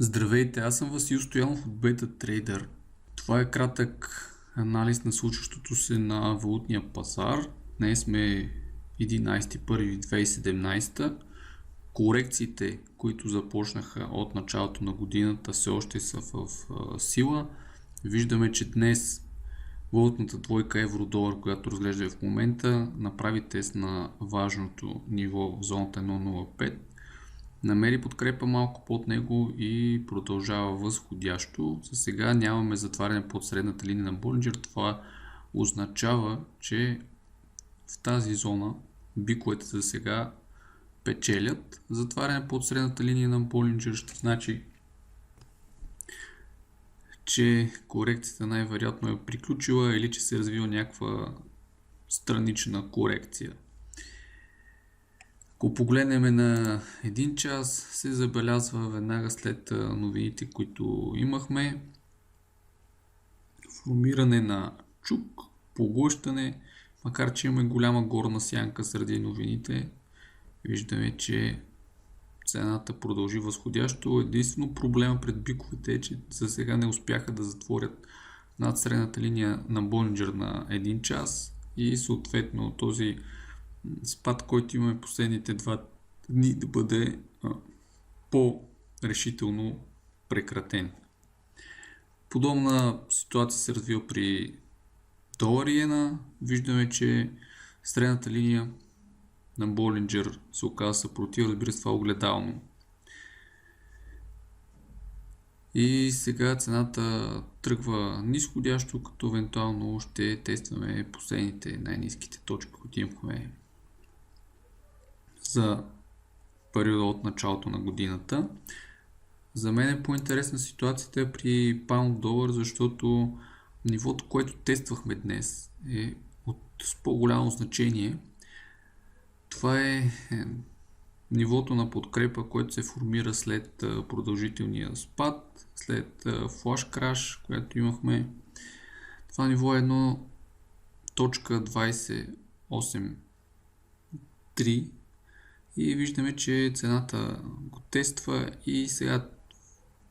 Здравейте, аз съм Васил Стоянов от BetaTrader. Това е кратък анализ на случващото се на валутния пазар. Днес сме 11.1.2017. Корекциите, които започнаха от началото на годината, все още са в сила. Виждаме, че днес валутната двойка евро-долар, която разглежда в момента, направи тест на важното ниво в зоната 1.05. Намери подкрепа малко под него и продължава възходящо. За сега нямаме затваряне под средната линия на Болинджер. Това означава, че в тази зона биковете за сега печелят. Затваряне под средната линия на Болинджер ще значи, че корекцията най-вероятно е приключила или че се развива някаква странична корекция. Ако погледнем на един час, се забелязва веднага след новините, които имахме, формиране на чук, поглъщане, макар че имаме голяма горна сянка среди новините. Виждаме, че цената продължи възходящо. Единствено проблема пред биковете е, че за сега не успяха да затворят над средната линия на Болинджер на един час и съответно този спад, който имаме последните 2 дни, да бъде по-решително прекратен. Подобна ситуация се развива при долар и иена. Виждаме, че средната линия на Болинджер се оказа съпротива, разбира се, това огледално. И сега цената тръгва нисходящо, като евентуално ще тестваме последните най-ниските точки, които имахме за периода от началото на годината. За мен е по-интересна ситуацията при паунд долар, защото нивото, което тествахме днес, е с по-голямо значение. Това е нивото на подкрепа, което се формира след продължителния спад, след флаш краш, което имахме. Това ниво е 1.28.3 и виждаме, че цената го тества и сега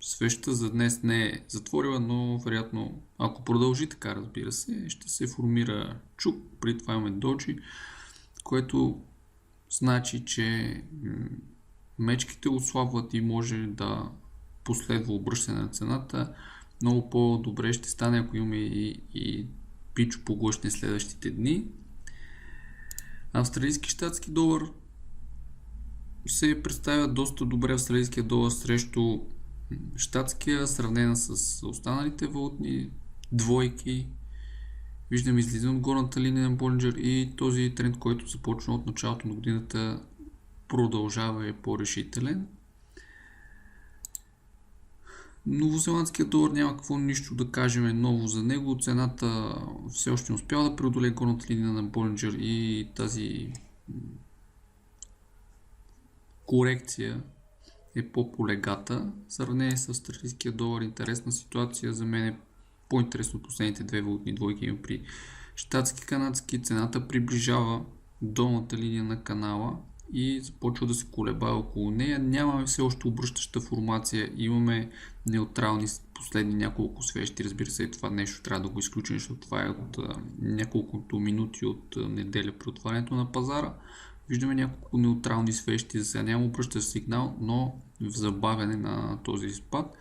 свещта за днес не е затворила, но вероятно, ако продължи така, разбира се, ще се формира чук, при това имаме доджи, което значи, че мечките отслабват и може да последва обръщане на цената. Много по-добре ще стане, ако имаме и пичо поглъщане следващите дни. Австралийски щатски долар се представя доста добре австралийския долар срещу щатския, сравнена с останалите валутни двойки. Виждаме излизане от горната линия на Болинджер и този тренд, който започна от началото на годината, продължава и е по-решителен. Новозеландският долар няма какво нищо да кажем ново за него. Цената все още не успява да преодолее горната линия на Болинджер и тази корекция е по-полегата. В сравнение с австралийския долар, интересна ситуация за мен е по-интересно от последните две валутни двойки има при щатски канадски. Цената приближава долната линия на канала и започва да се колебае около нея. Нямаме все още обръщаща формация, имаме неутрални последни няколко свещи. Разбира се, това нещо трябва да го изключим, защото това е от няколкото минути от неделя при отварянето на пазара. Виждаме няколко неутрални свещи, за сега няма обръщащ сигнал, но в забавяне на този спад.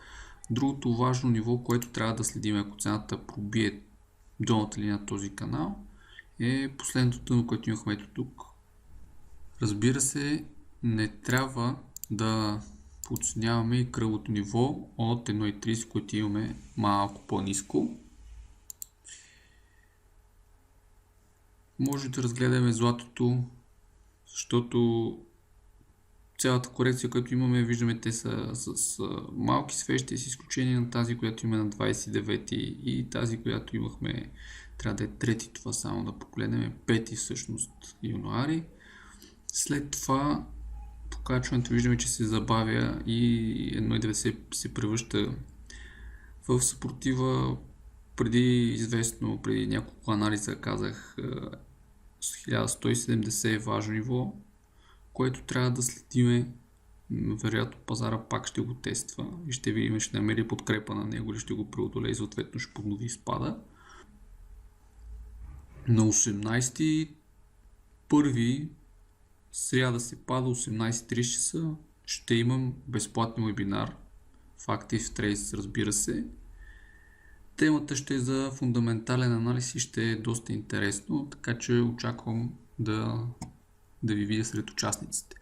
Другото важно ниво, което трябва да следим, ако цената пробие долната линия на този канал, е последното тъно, което имахме ето тук. Разбира се, не трябва да подценяваме и кръглото ниво от 1.30, което имаме малко по-ниско. Може да разгледаме златото, защото цялата корекция, която имаме, виждаме, те са с малки свещи, с изключение на тази, която имаме на 29 и тази, която имахме, трябва да е 3, това само да погледнем, 5 всъщност януари. След това покачването виждаме, че се забавя и 1.90 се превръща в съпротива. Преди няколко анализа казах, 1170 е важно ниво, което трябва да следиме Вероятно пазара пак ще го тества и ще видим, ще намери подкрепа на него или ще го преодолее и съответно ще поднови спада. На 18 първи сряда се пада 18:30 часа. Ще имам безплатен вебинар в Active Trades, разбира се. Темата ще е за фундаментален анализ и ще е доста интересно, така че очаквам да ви видя сред участниците.